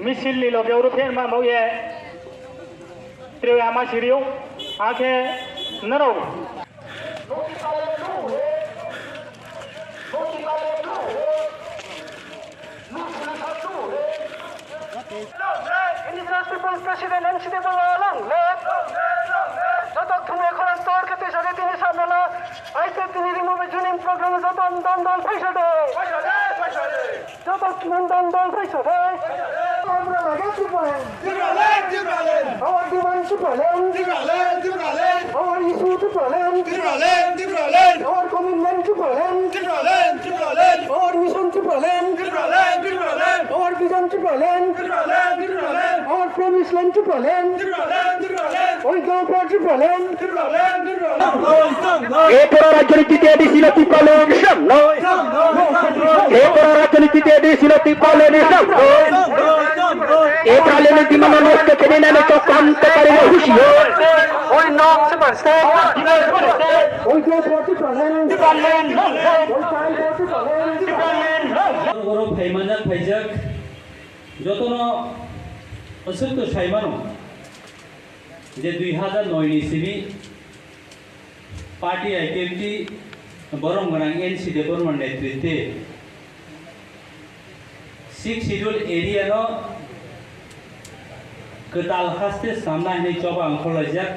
Missile लीलो फेर मा मौये त्रिवे आमा सिरियो आखे नरो President NCD Balang, Zatok Kume Koran Tor Kate Sagatini Satnala, I said to remove a tuning program is on Don Faisade. Zatok Don Faisade. Our demand to Berlin, our issue to Berlin, our commitment to Berlin, our mission to Berlin, our vision to Berlin, our promised land to Berlin, we go back to Berlin. Epora rajaniti edi silati Berlin, epora rajaniti edi silati Berlin, epora rajaniti mana noske kedena to kante kare husio. We knock super state. We go back to Berlin. We try to Berlin. Goro Manjak Phaijak jotono असुरतो साइमानो जे 2009 नि सिबि party activity बरम गनां NCD Barman नेतृत्वे 6 schedule area no कताल खास्ते सामना नै चबा खलाइजाक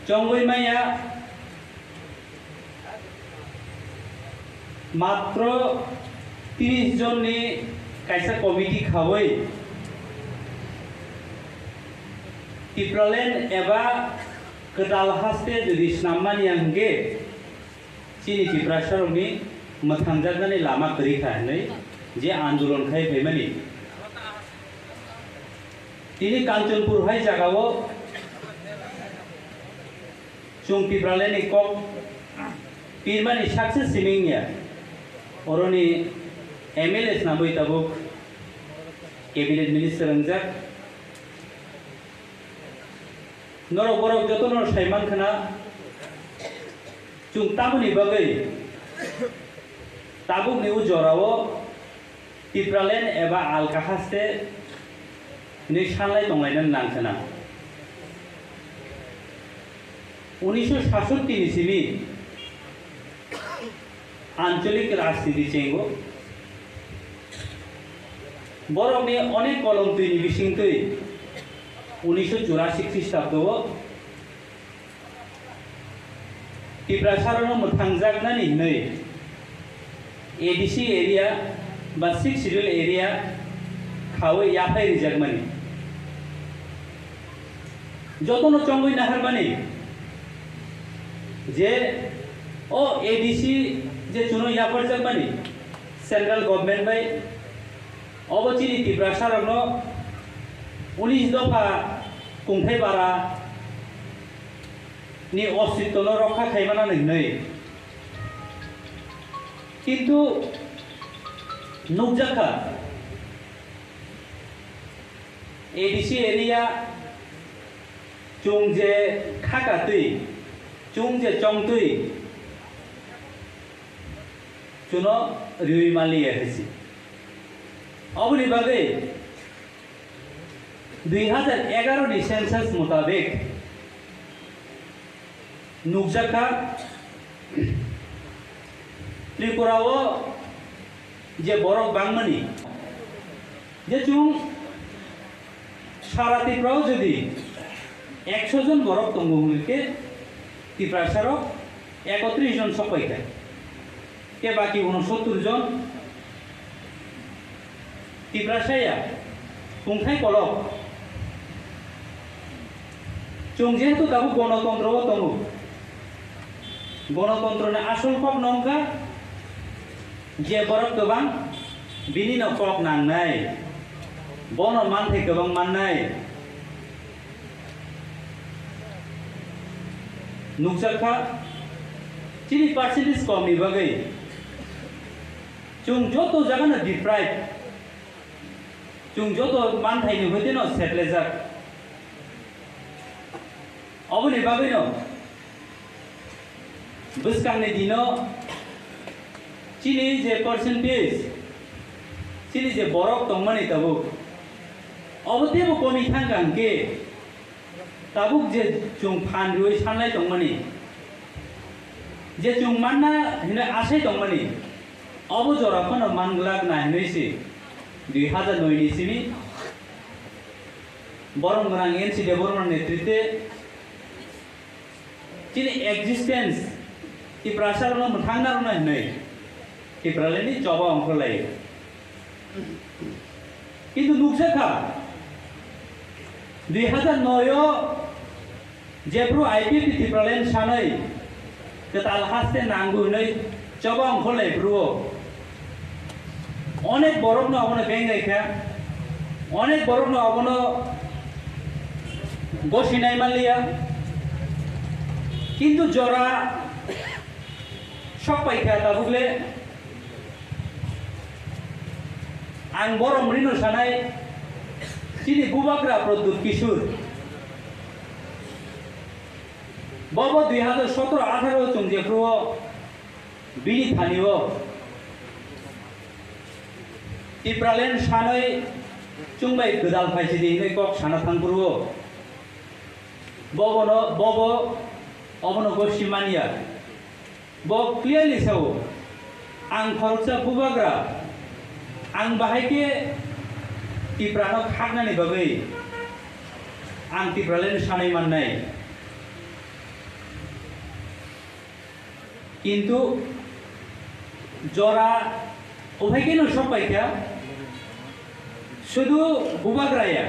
चंगुइ माया मात्र 30 जन नि कायसा committee खावै टिप्रालेन एबा कदाल हास्ते जुदि स्नाममानि आंगे चिनि टिप्रासारनि मथांजागनानै लामा करिखानै जे आन्दोलन खाय फैमानि तिनि कांचनपुर हाय जागावो चुं टिप्रालेन इकक पिरमानि सक्सेस सिमिंनिया अरनि MLA naboy tabuk cabinet minister anjak norok borok joto nor saiman khana chung tamuni bagai tabuk ni ujorao tipralen eba alkahaste ni sanlai tonglainan nangkhana 1967 ni simi আঞ্চলিক রাজনীতি চেঙ্গ বরমে অনেক কলম তৈরি বিশিংতই 1984 খ্রিস্টাব্দ টিপ্রাসারণ মথাংজাগনানি नै एडीसी एरिया बा 6 schedule area खावै याफाय रिजागमानि যতন চঙ্গই নাহারমানি যে ও एडीसी जे चुनो यापर जगमानि सेंट्रल गवर्नमेंट बाय अबचिनि टिप्रासारनो 19 दफा खुंथाय बारा नि अस्तित्व रक्षा खायमाना नै किन्तु नुकजाखा एडीसी एरिया चुंजे खाकातै चुंजे चंगतै चुनो रिउइ मालिया हेसि अबनि बागै 2011 नि सेंसस मुताबिक नुकजाखा त्रिपुराओ जे बरफ बांगमानि जे चुं सारा त्रिपुराओ जुदि 100 जन बरफ दंबोके त्रिपुरासाराव 31 जन सफायखाय के बाकी 69 जन टिप्रासाया खुंथाय कलक चुं जेहेतु दाबो गणतंत्र दङ गणतंत्रनि आसल पक नंखा जे बरफ गोबां बिनि न कक नांनाय बन मानथै गोबां माननाय नुकसाखा चिनि पार्सेन्टेज कमनि बागै जों जत जागानो डिप्राइभ जों जत मानथाय नुहैदों न सेटलाइजाक अबनि बागै न बसकांनि दिनो चिनि जे पार्सेन्टेज चिनि जे बरफ दंमोन तबु अब तेबो कमी थांगांके ताबुक जे जों फानरुय सानलाय दंमोन जे जों मानना हिना आशय दंमोन अब जराखन मानग्लाग नाहनैसि 2009 नि सिमि बरम गोनां एनसि देवबर्मन नेतृत्वे चिनि एक्जिस्टेंस ति प्रासारनो मोथांनार नाहनै तिप्रालेनि जबा अंखलाय किन्तु नुकसाखा 2009 जेब्रु आईपीएफ तिप्रालेन सानै केताल हास्ते नांगु नै जबा अंखलाय ब्रुओ अनेक बरफनो अबनो बेंगायखा अनेक बरफनो अबनो गसिनाय मालिया किन्तु जरा शक पाइखा ताबुगले आं बरम रिनो सानाय चिनि बुबाग्रा प्रद्युत किशोर बबो 2017-18 जों जेफ्रुओ बिनि थानिओ तिप्रालेन सानै चुंबाय गोदाल फाइसि दिनै कक साना थांब्रुओ बबनो बबो अबनो गसिमानिया ब क्लियरलि साव आं खरचा बुबाग्रा आं बाहायके तिप्रानो खागनानि बागै आं तिप्रालेन सानै माननाय किन्तु जरा उभयके न सब पाइखा शुधु बुबाग्राया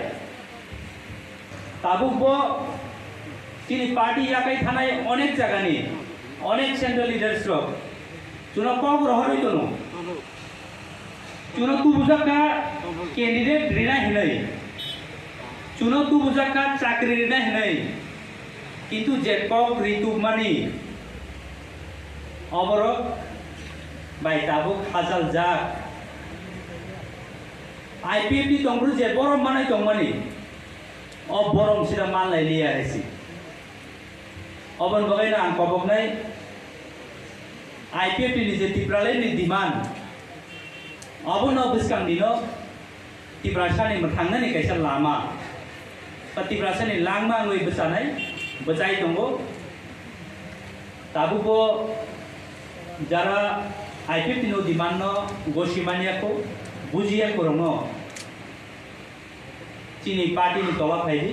ताबुक ब चिनि पार्टी जाकाय थानाय अनेक जागानि अनेक सेंट्रल लिडार्स रक जुना कक रहरै दनो जुना तुबुजाका कैंडिडेट रिना हिनै जुना तुबुजाका चाकरी रिना हिनै किन्तु जे कक रितु मानि अबरक बाय ताबुक हाजाल जाक आईपीएफ नि दंब्रु जे बरम मानाय दंमानि अब बरम सिदा मानलाय लिया हेसि अबन बगायना आं कबकनाय आईपीएफ नि जे तिप्रालेनि डिमांड अबन बिसकां दिनो तिप्रासानि थांनानै कायसा लामा बा तिप्रासानि लांमा आंगै बसानाय बजाय दंगो ताबुबो जरा आईपीएफ नि डिमांड न गसिमानियाखौ बुजिया करनो चिनि पार्टी नि तला फाइदि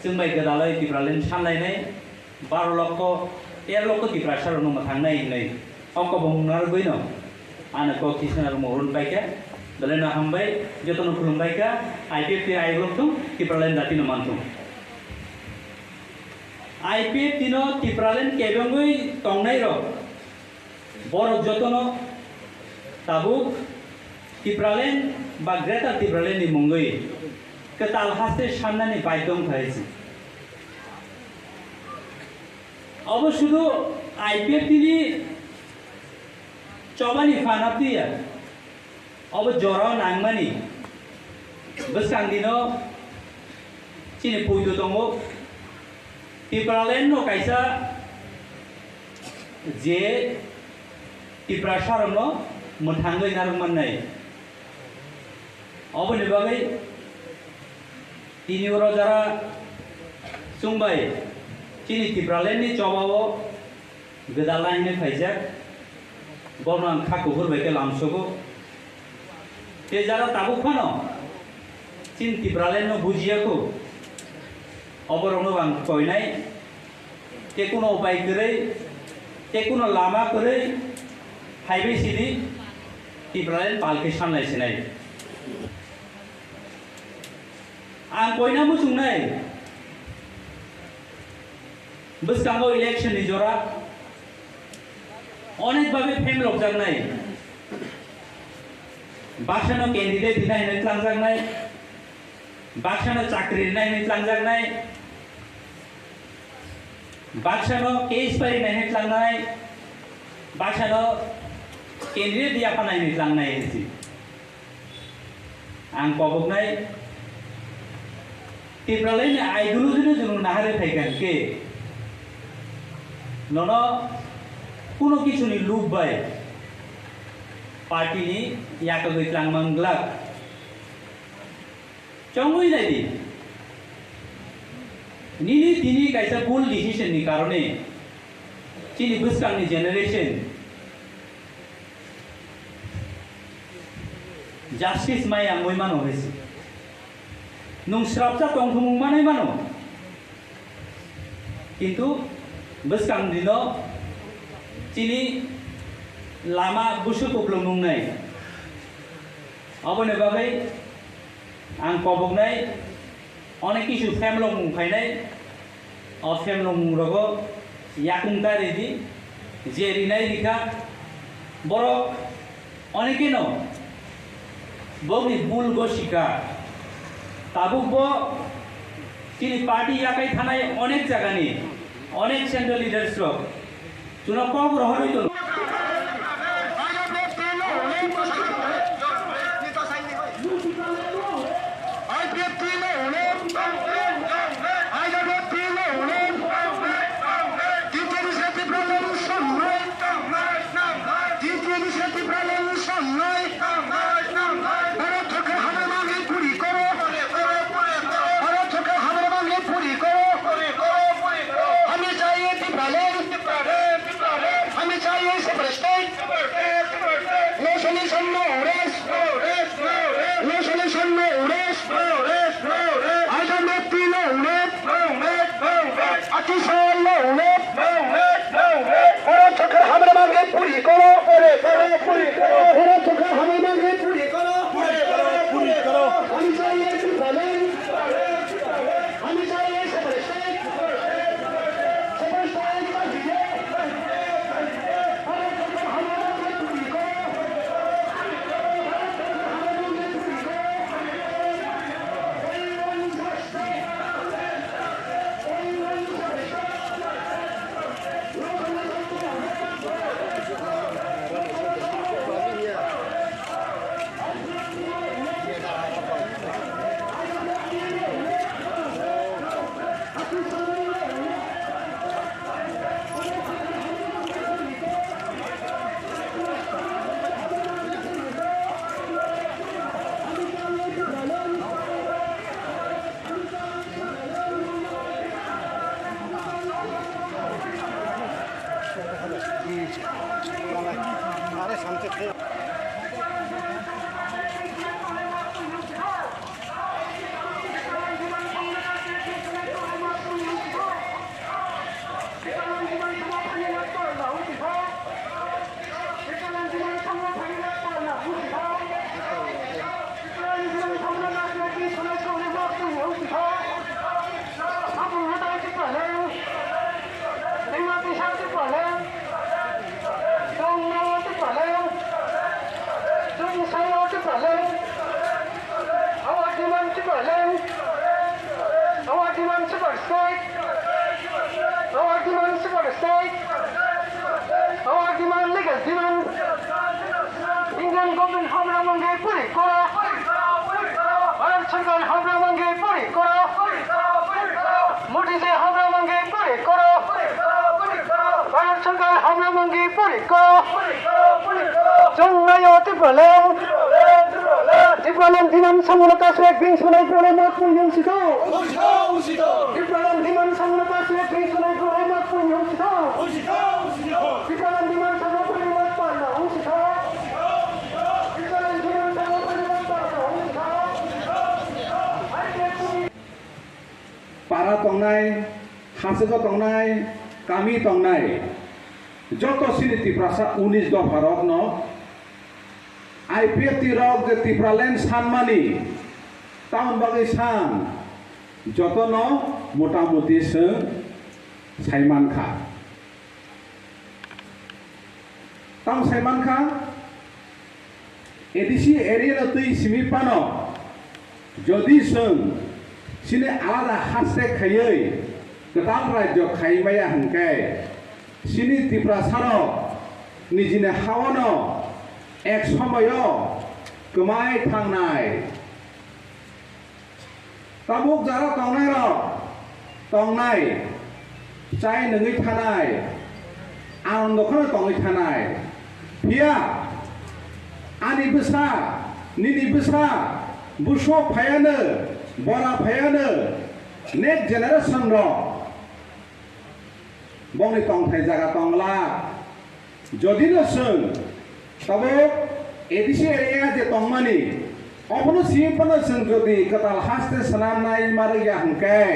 जोंबाय गोदालै तिप्रालेन सानलायनाय 12 लक्ष 13 लक्ष तिप्रासार न थांनाय नै अक बंनार गयनो आनो को किसनार मोहन बायका दलेना हमबाय जतन खुलुमबायका आईपीएफ नि आइग्लक्थुम तिप्रालेन दाति न मानथुम आईपीएफ दिनो तिप्रालेन केबंगै तंनाय र बरफ जतन ताबुक तिप्रालेन बा ग्रेटर तिप्रालेन नि मुंगै केताल हास्ते साननानै बायदं थायसि अब शुधु आईपीएफ नि चबानि फानाप्तिया अब जरा नांमानि बसकां दिनो चिनि फुइदो दंगो तिप्रालेन न कायसा जे तिप्रासार न मोथांगै नारमाननाय अबनि बागै तिनि वर जरा सुंबाय चिनि तिप्रालेननि चबावो गोदालायनि फाइजाक बरनो आं खाखौ हरबायके लामसोगो ते जरा ताबुक फानो चिन तिप्रालेन न बुजियाखौ अबरनो आं कयनाय ते कोनो उपाय करै ते कोनो लामा करै हाइवे सिदी तिप्रालेन पालके सानलायसिनाय आं कयना मुसुंनाय बसकांगो इलेक्शन नि जरा अनेक भाबे फेम लकजानाय बाक्सानो कैंडिडेट नायनो थांजानाय बाक्सानो चाकरि नायनो थांजानाय बाक्सानो केस फाइल नायनो थांनाय बाक्सानो कैंडिडेट याफा नायनो थांनाय आं पबनाय तिब्रालैनि आइगुरुजों जों नाहारे थाइगोन के नोनो कुनो किसुनि लुक बाय पार्टी नि याक गैत्रां मंगला चंगुई नायदि निनि तिनि कायसा भुल डिसिजन नि कारणे चिनि बुस्कांनि जेनेरेशन जस्टिस माया मोय मानो होइसि नोंस्राबजा तंथुमुं माने मानो किन्तु बुस्कां दिनो चिनि लामा बुसु कोप्लुंनाय अबने बागै आं कबगनाय अनेक किसु फेमलं मुंफायनाय अ फेमलं मुंरगो याकुंता रेदि जेरिनाय दिखा बर अनेकेनो बगनि बुल गसिका ताबुकबो चिनि पार्टी याकाय थानाय अनेक जागानि अनेक सेंट्रल लीडर्स रक चुनाव कब रहरैतो पारा तंगनाय हासुको तंगनाय कामी तंगनाय जतो सिनि तिप्रासा 19 दफा रक न आईपीएफ रक जे तिप्रालेन सानमानि टाउन बागै सान जतो न मोटामोटी से साइमानखा टाउन साइमानखा এডিসি এরিয়া তুই সিমি পানো যদি जों সিনে আলাদা হাসে খাইयै गोदान রাজ্য খাইমায়া হংকে সিনি ত্রিপুরা সারো নিজিনে হাওয়ানো এক সময় গোমাय थांनाय तामुक जारा तंनाय र तंनाय जाय नङै थानाय आनन्दखौनो तङै थानाय बिया आनि बोसा निनि बोसा बुसो फायानो बरा फायानो नेक्स्ट जेनेरेशन र बंनि तंथाय जागा तंला जदिनो जों तबो एडिसि एरिया जे तंमानि अपनो सिपनो जों जदि कताल हास्ते सनानाय मारिया हंकै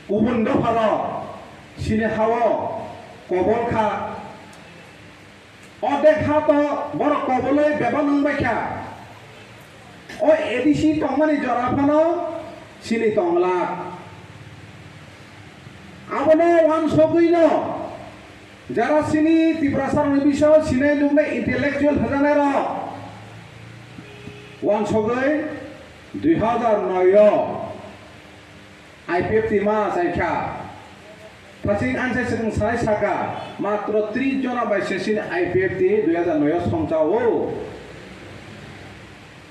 गुबुन दफारो सिने हावो कबलखा अदेखा तो बर कबलै बेबा नंबायखा ओ एडिसि तंमानि जराफानो सिनि तंला आबनो वान सगैनो যারা সিনি ত্রিপুরাসার বিষয় সিনে লুমে ইন্টেলেকচুয়াল হাজানায় র ওয়ান সগৈ 2009 আইপিএফটি মাস আইখা প্রাচীন আনসাই সিং সাই সাকা মাত্র 30 জনা বাইছে সিন আইপিএফটি 2009 সমচাও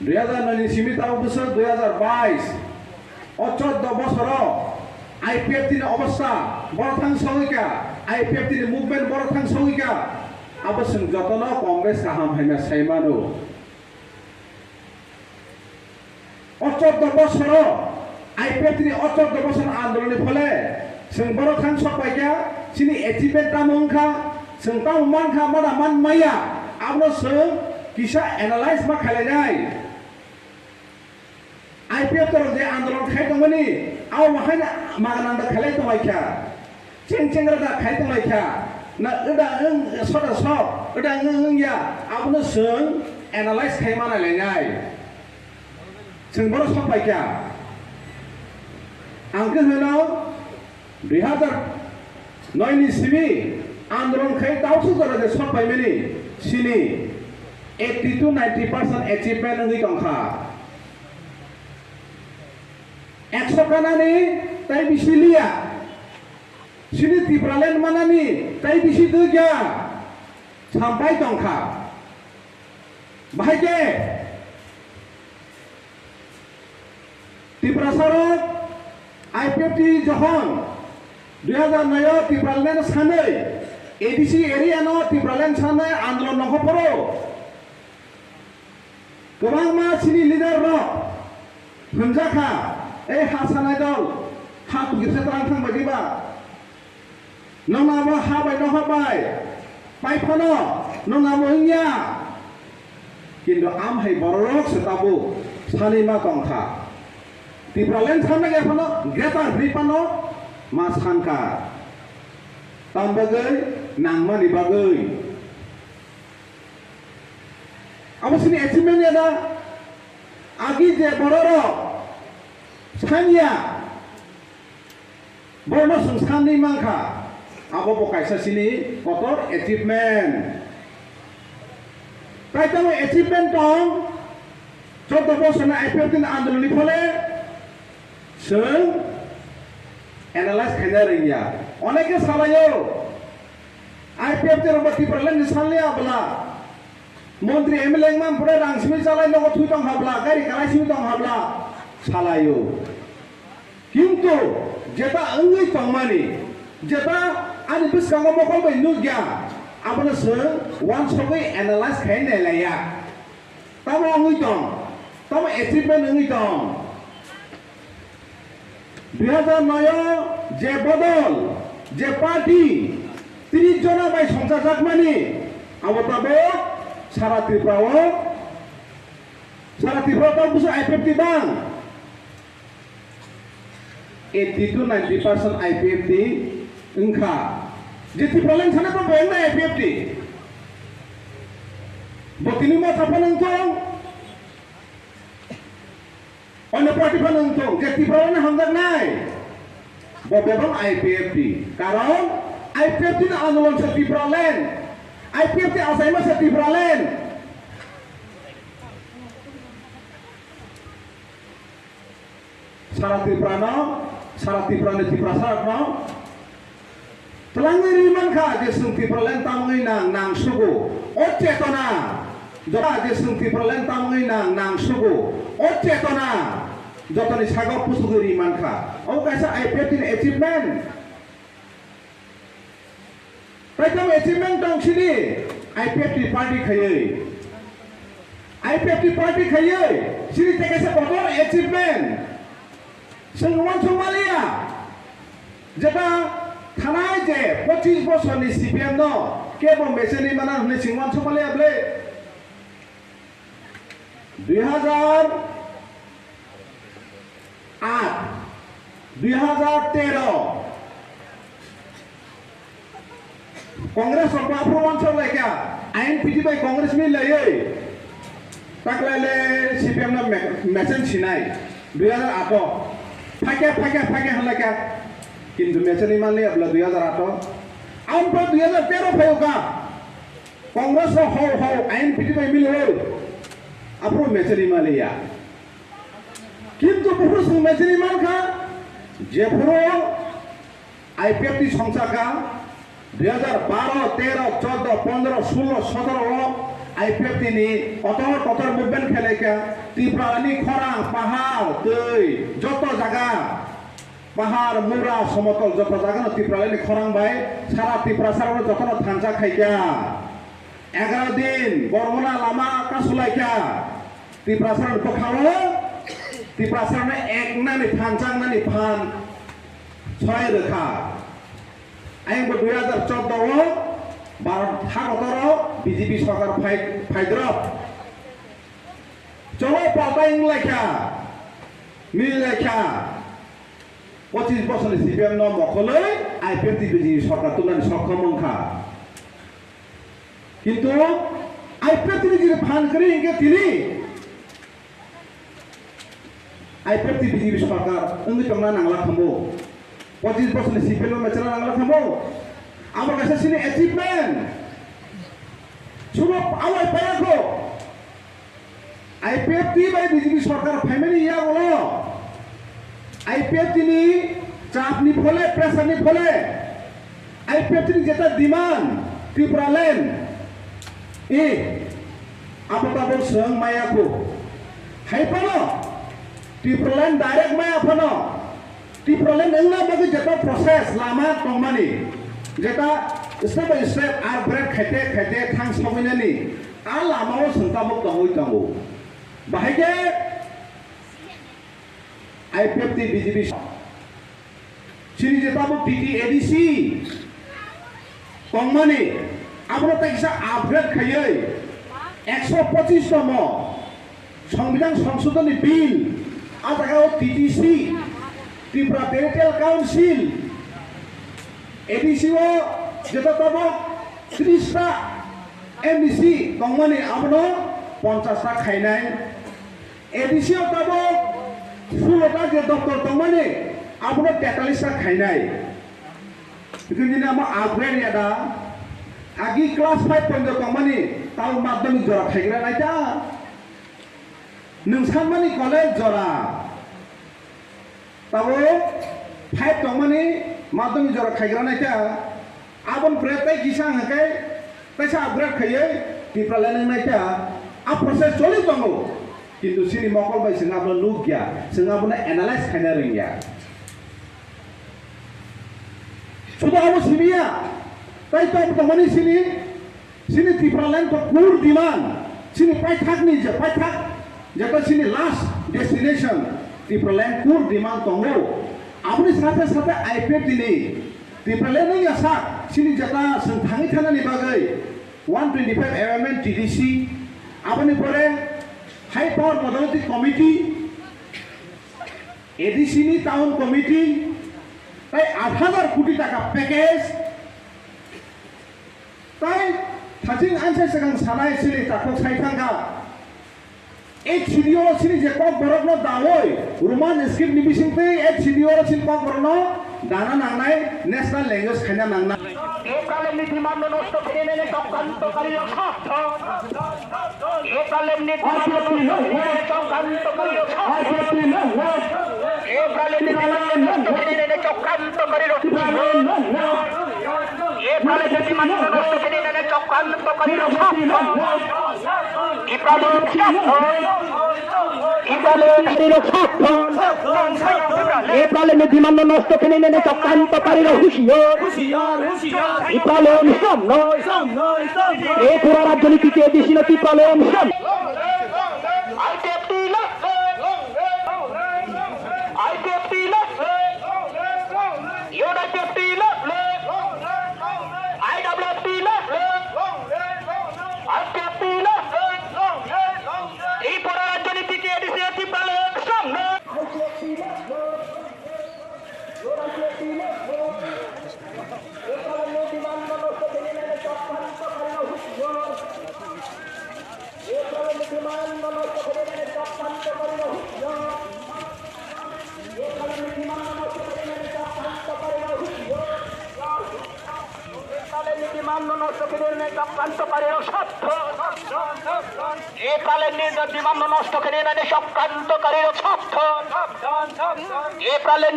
2009 नि সিমিতাও বছর 2022 ও 14 বছর আইপিএফটি অবস্থা বড় থাং সগৈকা आईपीएफटी मुभमेंट बड़ थां सौइका अब जों जतन कांग्रेस गाहाम हायना साइमानो 14 बছर आईपीएफटी 14 बছর आंदोलननि फले जों बड़ थां सबायका सिनि एचिभमेंट तामंखा जों ताममानखा मादा मान माया आबनो जों किसा एनालाइज मा खालायनाय आईपीएफ तर जे आंदोलन खायदोंमोनि आव माहायना मागानांदा खालाय दमायखा चेंग रदा खायदों लायखा ना उदा सदा सब उदा या आबनो जों एनालाइज खायमाना लायनाय जों बर' सब बायखा आंखो होनाव 2009 नि सिबि आंदोलन खाय दावसो जरा जे सब बायमेनि सिनि 80 to 90% अचीवमेंट नङै दंखा 100 कानानि ताइ बिसिलिया सिनि टिप्रालेन मानानि ताइ बिसि दुग्या सामपाय दंखा बाहायगे टिप्रासारो आईपीएफटी जहन 2009 टिप्रालेन सानै एडिसि एरियानो टिप्रालेन सानै आंदोलन नखपरो गोबां मा सिनि लिडार र हनजाखा ए हासानाय दल हा गिरसे रां थांबायदिबा नङाबा हाबाय नहाबाय पाइफानो नङाबो हिया किन्तु आमहाय बररक सताबो सानैमा दंखा टिप्रालेन सानना गेफानो गेता रिपानो मा सानका तामबागै नांमानि बागै अबसिनि एचिभमेन्ट यादा आगि जे बररक सानिया बरन संस्थाननि मांखा आबो बकायसा सिनि कतर एचिभमेन्ट ताइ तामो एचिभमेन्ट दं 14 बছर आईपीएफटी आंदोलननि फले जों एनालाइज खायना रोंया अनेके सालायो आईपीएफटी रबति प्रलेन सानलिया बला मंत्री एमएलए मान पुरे रांसिमि जालाय नगो थुइ दं हाबला गारि कालायसिमि दं हाबला सालायो किन्तु जेता अंगै तंमानि जेता आनि बिसकांगो मखल बै नुग्या आबनो जों वान सगै एनालाइज खायनाय लाया तामो अंगै दं तामो एचिभमेन्ट अंगै दं 2009 जे बदल जे पार्टी 30 जना बाय संसार जागमानि आबताबो सारा त्रिपुरायाव बुसो आईपीएफटी बां 80 to 90% आईपीएफटी उनका जे टिप्रालेन साना तो बेंना आईपीएफटी बतिनि मा थाफानंथं अन्य पार्टी फानंथं जे टिप्रालेन हामजानाय बबेबां आईपीएफटी कारण आईपीएफटी आंदोलन से Tipraland IPF ti asai masa Tipralen Sara Tiprano Tiprasarat Telangi riman ka jesung Tipralen tamungi nang sugu o cetona jota jesung Tipralen tamungi nang sugu o cetona jota ni sagau pusugu riman ka o kaisa IPF ti achievement Prem achievement tong sini IPF party khayai IPF party khayai sini tekasa botol achievement sengwan Somalia jeta thanai je 25 বছর ni CPM no kebo meseni mana hune sengwan Somalia ble 2008 2013 Congress of Papuan Soleka, INPT by Congress Millay, Taklale, CPM Messen Sinai, Biana Ato, Paka Halaka, into Messenimani of the other Ato, I'm from the other Terra Payuka, Congress of Ho, INPT by Millay, Apro Messenimalia. Kim to Purus Messenimanka, Jepro, IPF Somsaka. 2012, 13, 14, 15, 16, 17 IPF ini kotor movement খেলেকা ত্রিপুরানি খরাং পাহাড় তৈ যত জায়গা পাহাড় মুরা সমতল যত জায়গা ত্রিপুরানি খরাং by সারা ত্রিপুরা সারা যত ধানচা খাইকা 11 দিন বর্মনা লামা কাসুলাইকা ত্রিপুরা সারা পখাও ত্রিপুরা সারা এক নানি ধানচাং নানি ফান ছয় রেখা Aing ber 2014 Bharat Harotoro BJP Sarkar Faidrop Cholo Paltaing Lekha Mil Lekha 25 বছর CPM no Mokoloi IPF BJP Sarkar Tulan Sokhamongkha Kintu IPF BJP Phan Kari Inge Tini IPF BJP Sarkar Ungi Tongna Nangla Khambo 25 বছর CPM no Machara Nangla Khambo Amar kasa sini achievement Surup awal payako IPF by BJP Sarkar family ya bolo IPF ni চাপ নি ফলে pressure নি ফলে IPF ni যেটা demand Tipralen apa seng mayaku hai pano Tipralen direct maya pano Tipralen engna bagi jeta proses lama tongmani jeta step by step ar break khate thang saminani a lamao sentabok tangoi bahage IPF BJP sini jeta bo TT ADC tongmani abro taisa upgrade khayai 125 তম সংবিধান সংশোধনী বিল আটাকাও TTC Tripura territorial council এডিসিও যেটা তব 30টা MDC তংমানি আমনো 50টা খাইনাই এডিসিও তব 16টা যে দপ্তর তংমানি আমনো 43টা খাইনাই কিন্তু আমা আপগ্রেড ইয়াদা আগে ক্লাস 5 পর্যন্ত তংমানি তাও মাধ্যমিক জরা খাইগ্রা নাইটা नोंसानमानि कलेज जरा ताबो 5 तंमानि माध्यमिक जरा खाइग्रा नाइटा आबन प्रेताय किसा हकै पैसा अपग्रेड खायै Tipralen नाइटा आ प्रोसेस चलि दंगो किन्तु सिनि मकल बाय सिंगाबो लुगिया सिंगाबोना एनालाइज खाइना रोंगिया सुदा आबो सिबिया ताइ तंमानि सिनि Tipralen तो कुर डिमान्ड सिनि पाइथाकनि जे पाइथाक যেটা সিনি লাস্ট ডেস্টিনেশন Tipralen কুর ডিমান্ড তঙ্গো আপনি সাথে সাথে আইপিএফ দিনে Tipralen ni asa সিনি যেটা সংথাঙ্গি থানানি বাগৈ 125 এমএমএন টিডিসি আপনি পরে হাই পাওয়ার পদোন্নতি কমিটি এডিসি নি টাউন কমিটি তাই 8000 কোটি টাকা প্যাকেজ তাই থাজিং আনসার সেখান সানাই সিনি তাকো সাইথাঙ্গা HCDO sini je kok borokno dawoi Roman script nibising pe HCDO sini kok borokno dana nangnai national language khanya nangnai একালে নীতিমান্য নষ্ট করে নেনে চক্রান্তকারীরা সাবধান একালে নীতিমান্য নষ্ট করে নেনে চক্রান্তকারীরা সাবধান একালে নীতিমান্য নষ্ট করে নেনে চক্রান্তকারীরা একালে নীতিমান্য নষ্ট করে নেনে চক্রান্তকারীরা সাবধান একালে একালে নীতিমান্য নষ্ট করে নেনে চক্রান্তকারীরা হুঁশিয়ার ইপালন সামনে এই পুরো রাজনীতিতে দেশীয় ইপালন সামনে এই পুরো রাজনীতিতে দেশীয় ইপালন সামনে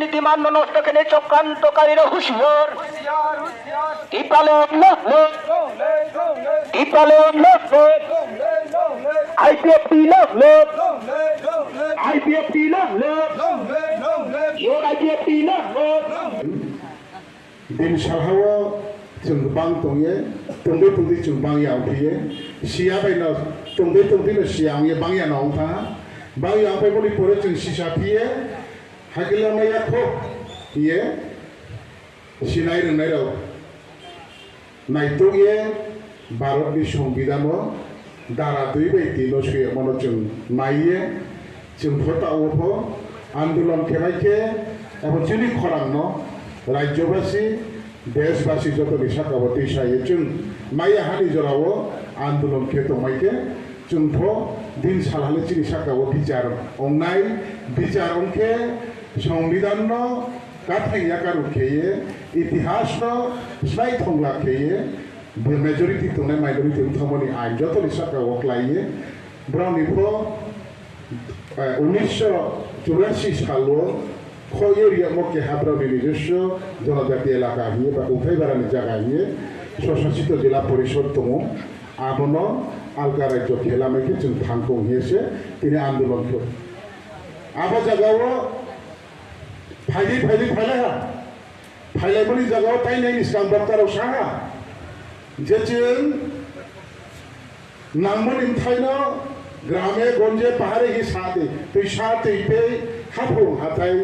নীতিমান্য নষ্ট করে চক্রান্তকারীরা হুঁশিয়ার আইপিএফটি दिन साहावा जों गोबां दंयो तंबे तंबे जों बांयाव फैयो सिया बायनो तंबे तंबे सियाव बांया नाव था बांयाव फैबोली परे जों सिसा फैयो हागिलानाया खो ये सिनाय रोंनाय राव नायतोये भारतनि संविधानो दारा दुई बायदि लसुयो मनो जों नायो जों फटावो आन्दोलन खेबायखे एबा जोंनि खरांनो राज्यबासी देशबासी जो निशाखावती साये जों माया हानि जराव आंदोलन के दमाइके जोंथ दिन सालाले चिनि साखाव बिचार अंनाय बिचार अंके संविधान न काथाइया कारुखेये इतिहास न स्नाय थंगला खेये मेजरिटी तंनाय माइनरिटी थमनि आइन जो निशाखाव क्लाइये ब्राउनिफो 1984 सालो खोयरिया मके हाब्रानि নিজস্ব জনজাতি এলাকা হিয়ে বা উঠাইবারানি জায়গা হিয়ে স্বশাসিত জেলা পরিষদ দङ आबनो आलगा राज्य खेलामेके जों थांखौ हियेसे তিনি आन्दोलनखौ आबा जागाव फाइलाहा फाइलायबोनि जागाव ताइनायनि सिगां बाथ्रायाव साहा जे जों नाममोन इमथायनो ग्रामे गंजे पाहारे हि सादे तै साते पे हाफौ हाथाय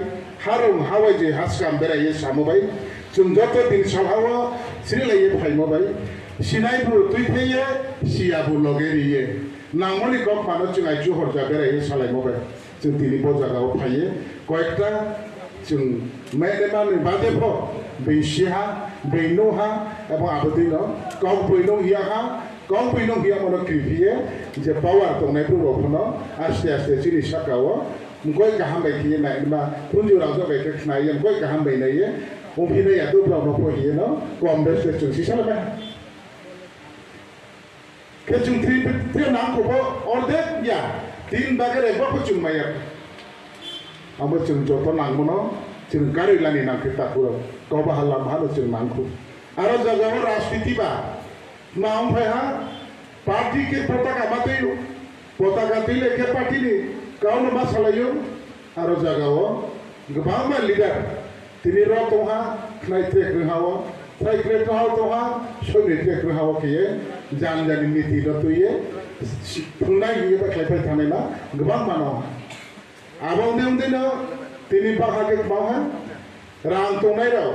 हारं हावाइजे हासगाम बेराये सामबाय जों जत दिन सालहावा सिरिलाये फाइमबाय सिनायबो तुइफेये सियाबो लगेरिये नांगमनि गफानो जों आइजु हरजा बेराये सालायमबाय जों दिनै बजागाव फाइये कयेकटा जों मेनेमानि बादेफ बैसिहा बैनोहा एबं आबदिनो गाव बैनो हियाहा गाव बैनो हिया मनो क्रिफिये जे पावार दंनायफोर रखनो आस्ते आस्ते जोंनि साकाव गय गाहाम बायखिये नायमा पुन्जुराव जाबायखे खनायो गय गाहाम बायनायो अभिनया दुब्राव फहियो न कम बेसे जों सिसालाबाय के जों थ्रि नामखौबो अर्धे या तीन बागे रेबो जों माया आंबो जों जत नांगमनो जों गारिलानि नांखौ ताकुर गावबा हालाम हानो जों नांखौ आरो जागाव राजनीतिबा नाम फायहा पार्टी के पताका मातैयो पताका तिले के पार्टीनि गावनो मा सालायो आरो जागाव गोबां लिडार तिनि र दंहा खनाय ट्रेक रोहाव ट्राइ ट्रेक रोहाव दंहा सयनि ट्रेक रोहाव केये जानजानि नीति रतुये थुंनाय हिये बा खायफाय थानायना गोबां मानाव आबावने उन्दैनो तिनि बाहागे मावहा रां दंनाय राव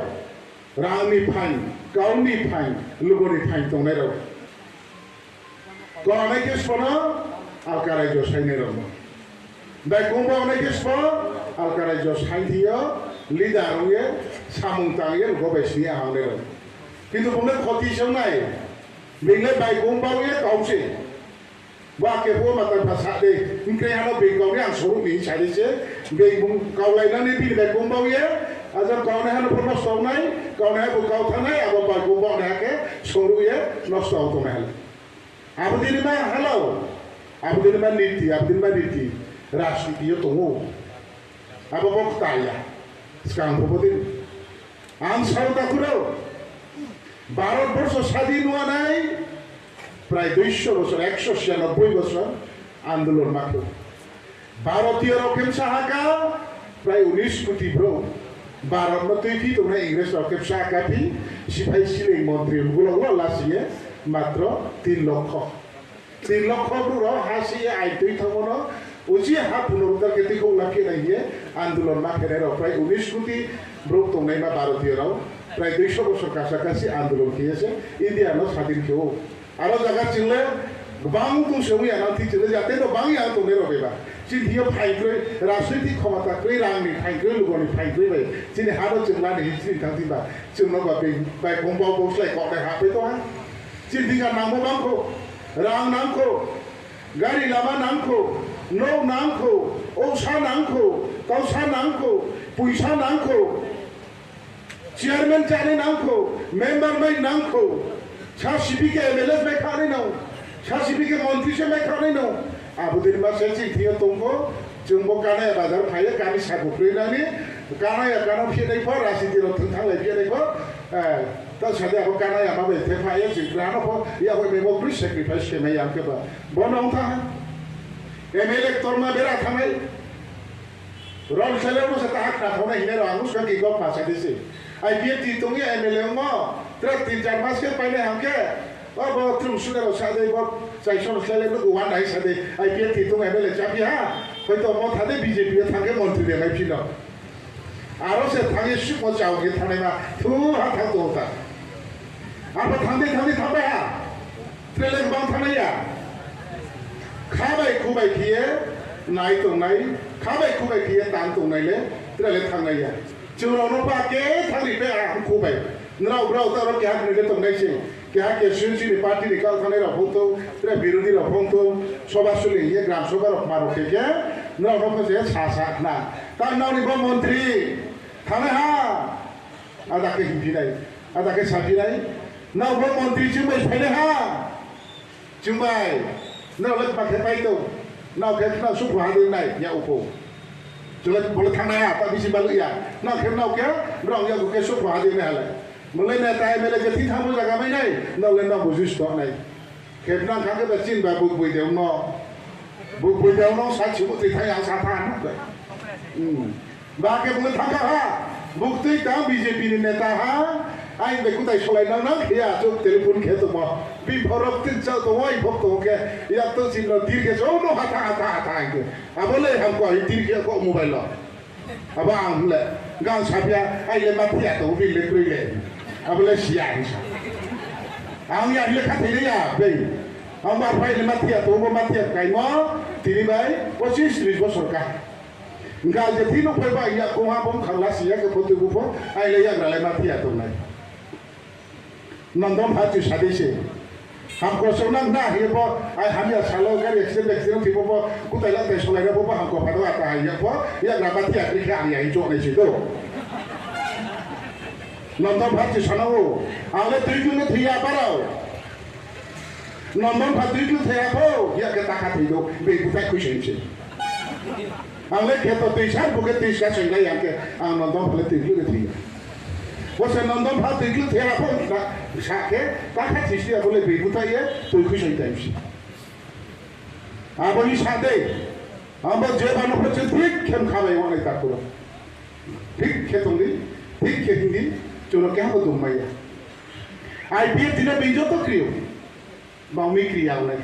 रांनि फाइन गावनि फाइन लोगोनि फाइन दंनाय राव गनाय केसफोरा आलका रायजो सायनाय राव दा गंबावनाय केसफो आलका रायजो सायथियो लिडार हुए सामुं तांगे गबायसनि आहांनाय राव किन्तु बुंनो खतिसों नाय बेंले बाय गंबावये गावसे वाके को माता भाषा दे इनके यहाँ बेंगावने आं सरू नहीं चाहिए से बेंग गावलाइना ने भी बेंग गंबावये ajar kau nih hal pernah sonai kau nih bukan tanai abo bagu bawa nih ke soru ye nosto auto nih hal abu dini mah hello abu dini mah niti rasi dia tunggu abu bok tanya sekarang promotin ansar tak kurau Bharatvarsha স্বাধীন হওয়া নাই প্রায় 200 বছর 196 বছর আন্দোলন মাত্র ভারতীয় রকেম সাহাকা প্রায় 19 কোটি ব্রো ভারত তৈরি তোমরা ইংরেজ রকেম সাহাকা ভি সিপাহী সিলিং মন্ত্রী গুলো লাসিয়ে মাত্র 3 লক্ষ ব্রো হাসিয়ে আইতই থামনো উজি হা পুনরুদ্ধার কেতিকো লাখে নাইয়ে আন্দোলন মাখেরে প্রায় 19 কোটি ব্রো তোমরা ভারতীয়রাও প্রায় 200 বছর কাছাকাছি আন্দোলন খেয়েছে ইন্ডিয়ানো স্বাধীন কেউ আরো জায়গা চিনলে বাং দংশে আনান্তি চিনলে যাতে বাংই আন্তনে রবেবা চিন্তিও ফাইগ্রে রাজনৈতিক ক্ষমতা কই রাংনি ফাইগ্রে লুগনি ফাইগ্রে বাই চিনি হারো চিনলা নেই চিনি থাকতিবা চিনলো বাই গম্বাও বসলাই কটে হাপে তো চিন্তিকা নামো বাংখো রাং নাংখো গাড়ি লামা নাংখো নৌ নাংখো ঔষা নাংখো কাউসা নাংখো পয়সা নাংখো চেয়ারম্যান চানে নাংখো মেম্বার মাই নাংখো সাসিপিকে এমএলএ মে খানে নাও সাসিপিকে মন্ত্রী সে মে খানে নাও আবুদিন মাসে চিঠিও তঙ্গো जोंबो कानाया बाजार फायो कानि सागुफ्लेनानै कानाया काना फिनाय फर रासिदिर थांलाय फिनाय फर ता सादे अब कानाया माबे थे फायो जिग्रानो फर या बे मेमो प्रि सैक्रिफाइस केमे यामकेबा बनौ था एमएलए तरमा बेरा थांनाय रल सेलेबो से ता हाकना थोना हिने र आंगु सके गप फासा दिसे आइपिए ति तंगे एमएलए म त्रा 3-4 मास के पाइने हमके अब त्रुम सुने र सादे ब चाइसन सेले न गुवा नाइ सादे आइपिए ति तंगे एमएलए चापि हा হয়তো মত হাতে বিজেপি থাকে মন্ত্রী দেখাই ফিল আরো সে থাকে সুখ চাওকে থানে বা থু হাত থাকতো হতা আবার থামতে থামবে হা ট্রেলে বাং থানাইয়া খাবাই খুবাই খেয়ে নাই তংনাই খাবাই খুবাই খেয়ে তান তংনাইলে ট্রেলে থানাইয়া চৌরানো পাকে থানি বে আম খুবাই নরাও ব্রাও তার কে হাত নিলে তংনাইছে কে হাকে সুনসিনি পার্টি নিকাল থানাই রফংতো ট্রে বিরোধী রফংতো সভাসলি ইয়ে গ্রাম সভার মারকে কে नौ नौ से सासा ना तार नौ निबो मंत्री थाने हा आदा के हिंदी नहीं आदा के साथी नहीं नौ बो मंत्री जुम्बाई फाइने हा जुम्बाई नौ लग पाके पाई तो नौ के नौ सुख हादे नहीं या उपो जुलत बोले थाने हा ता बिसी बालु या नौ के नौ के ब्राउ या के सुख हादे नहीं हाले मुले ने ताई मेले जे थी थामु जगह में नहीं नौ ले नौ बुजुस तो नहीं खेतना खाके बचिन बा बुक बुई देउ नौ बुक बुई देउ नौ साची बुक थी थाई आसा था ना बाके बुले थाका हा बुक थी ता बीजेपी नि नेता हा आई बेकु ताई सोलाई नौ ना खिया जो टेलीफोन खे तो म बि फरक तिन च तो वही भक तो के या तो सिन तीर के जो नो हाथा के अबले हमको आई तीर के को मोबाइल अब आमले गांव सापिया आई ले माथिया तो बि ले ले अबले सिया हिसा आं या ले खाथे या बे आं बा फाइ ले माथिया तो बो माथिया काइमो तिनि बाय 25-30 বছর का गाल जे थिनो फैबा या कोहा बम खाला सिया के फतु गुफो आई ले या ग्राले माथिया तो नाय नंदम हाति सादेसे हमको सोना ना हे बो आई हमिया सालो गारि एक्सीडेंट थिबो बो कुताइला ते सोलाइना बो हमको फादो आता या बो या ग्रा माथिया क्रिखा आनि आई जो नै छिदो नंदम हाति सानावो आले तुइकुनो थिया बाराव नंदम हाति तुइकु थिया बो या के ताका थिदो बे कुताइ खुइसेनसे आले खेतो तुइसा बुके तुइसा सैला याके आं नंदम फले तुइकु थिया वसे नंदम हाति तुइकु थिया बो साके ताका थिसिया बोले बे कुताइए तुइकु सैताइसि आबोनि सादे आबो जे बानो फचे ठीक खेम खाबाय वानाय ताकुला ठीक खेतंनि ठीक खेतिंनि जोनो क्या हो तुम मैया आईपीएफ दिने बिंजो तो क्रियो बाउमी क्रिया उन्हें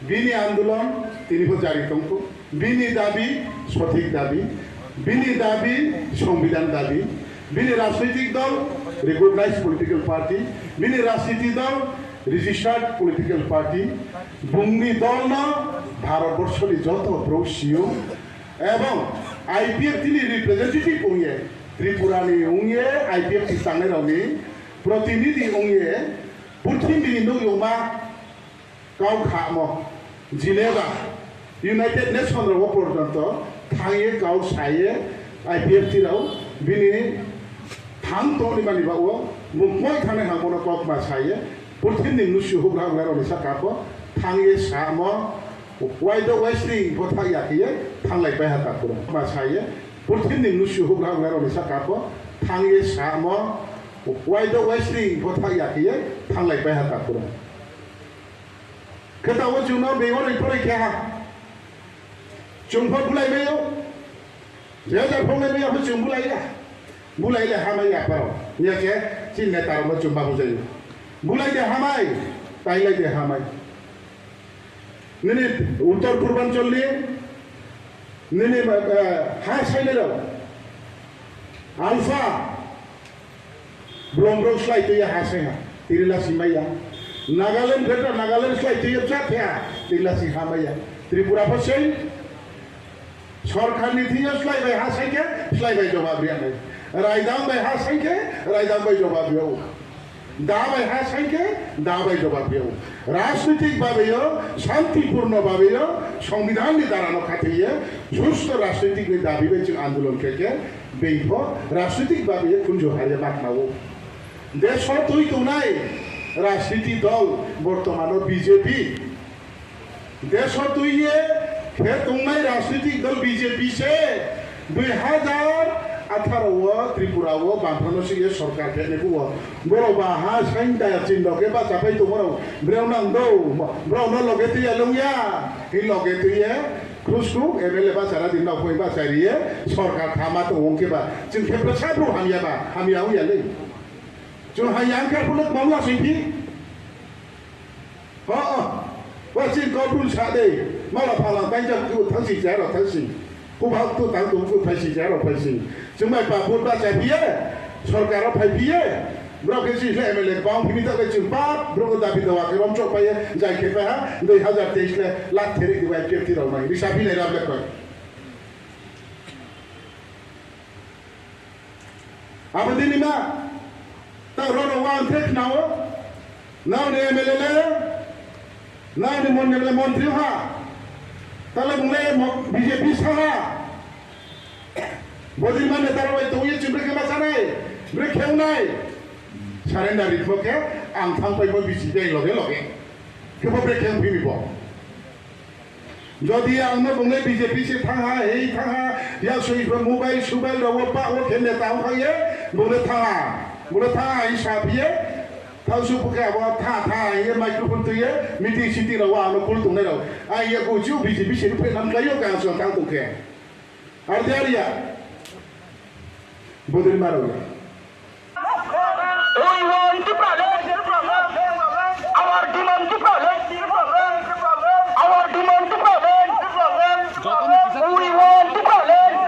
बिनी आंदोलन तिनी को जारी तुमको बिनी दाबी सठिक दाबी बिनी दाबी संविधान दाबी बिनी राजनीतिक दल रिकॉग्नाइज्ड पॉलिटिकल पार्टी बिनी राजनीतिक दल रेजिस्टार्ड पॉलिटिकल पार्टी बुंगी दल न भारतवर्ष नि जत ब्रोसियो एवं आईपीएफ तिनी रिप्रेजेंटेटिव उंगे त्रिपुरानि उंगे आईपीएफ की तांगे रावनि प्रतिनिधि उंगे पुथिंबिनि नो योमा गाव खामो जिनेवा यूनाइटेड नेशन रो पर्यंत थांगे गाव साये आईपीएफ तिराव बिनि थां तोनि मानि बावो मुंखय थाने हांबोनो कक मा साये पुरथिन नि नुसु हुग्रा हुग्रा रनि साकापो थांगे सामो वाइड वेस्टि बथा याकिये थांलाय बाय हातापुर मा साये पुरथिन नि नुसु हुग्रा हुग्रा रनि साकापो थांगे सामो वाइड वेस्टि बथा याकिये थांलाय बाय हातापुर खोतावो जुनो बेगो रिफोरै खेहा जुंफो बुलाय बेयो जे जे फंले बेयो हो जुं बुलायला बुलायले हामाय यापाव याके चिन्ने तारमो जुंबा बुजायो बुलायदे हामाय ताइलायदे हामाय नैने उत्तर पूर्वांचलनि नैने हा साइलेराव आल्फा ब्लमब्रं स्लाइटोया हा साइहा तिरिला सिमाया नागालैंड भेटा नागालैंड स्लाइटोया जाथया तिरिला सि हामाया त्रिपुरा फसै सरकारनि थिया स्लाइबाय हा साइके स्लाइबाय जवाबियानो रायदां बाय हा साइके रायदां बाय जवाबियाव दाबाय हा साइके दाबाय जवाबियाव राजनीतिक भावेयो शांतिपूर्ण भावेयो संविधान नि दारानो खाथिये सुस्थ राजनीतिक नि दाबि बाय जों आंदोलन केके बेखौ राजनीतिक भावेयो कुंजो हारिया बाखनावो देशो तुई तुनाय राजनीतिक दल बर्तमानो बीजेपी देशो तुइये खे तुंनाय राजनीतिक दल बीजेपी से 2018 त्रिपुरावो बांफ्रानोसिये सरकार केनेबो बरोबा हा साइन दाया चिन्दके बा जाबाय दमरो ब्रेव नांगौ ब्रावनो लगेतिया लंया हि लगेतिये क्रुसु एमएलए बा सारा दिन नाव फैबा सारिये सरकार थामा तो ओंकेबा जों खेब्रा साब्रु हामियाबा हामियाव यालै जों हायां केफुलक मावला सिंपि अ वा सिन कबुल सादे माला फाला बायजा कु थांसि जारो थांसि कुबाव तो तां तो कु फाइसि जारो फाइसि जों माय बाबुर बा जाबिये सरकारा फाइबिये ब्रकेसि एमएलए बाव फिनि तक जों बाप ब्रग दाबि दवा के रम चपाये जाय के हा 2023 ले लाख थेरि दिवाय केति राव नाय रिसाबि ले राबले कय आबदिनि मा ता रोनो वान थेक नाव नाव ने एमएलए ले नाव ने मन्त्री हा ताले बुंले बीजेपी सारा बदिमा नेतार बाय तोये चिब्रे के मासानाय ब्रे खेवनाय सारेन्डार रिखोके आं थांबायबो बीजेपी लगे लगे केबो ब्रे खेव फिमिबो जदि आंनो बुंले बीजेपी से थाङा हे थाङा या सयबो मोबाइल सुबाइल रावो पाओ खेने ताव खाये बुंले थाङा हिसाबिये थाउसु पुकाबो था ये माइक्रोफोन तुये मीटिंग सिटी राव आनो कुल तुंने राव आइया गोजु बीजेपी से पे नाम लायो कासो तां तुके आरदियारिया बोदिन मारो We want to balance our demand to balance our demand to balance we want to balance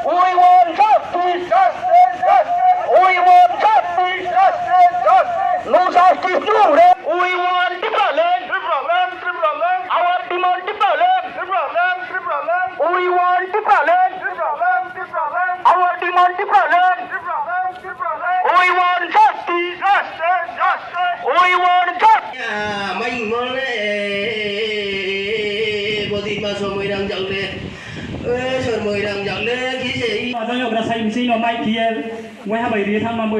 we want justice we want justice no justice no we want to balance our demand to balance we want to balance our demand to balance we want justice we want justice mình muốn bố thịt mà số 10 đồng chẳng lẽ số 10 đồng chẳng lẽ cái gì Tôi nhớ là xây mình xin nó mai kia, ngoài 27 tháng 30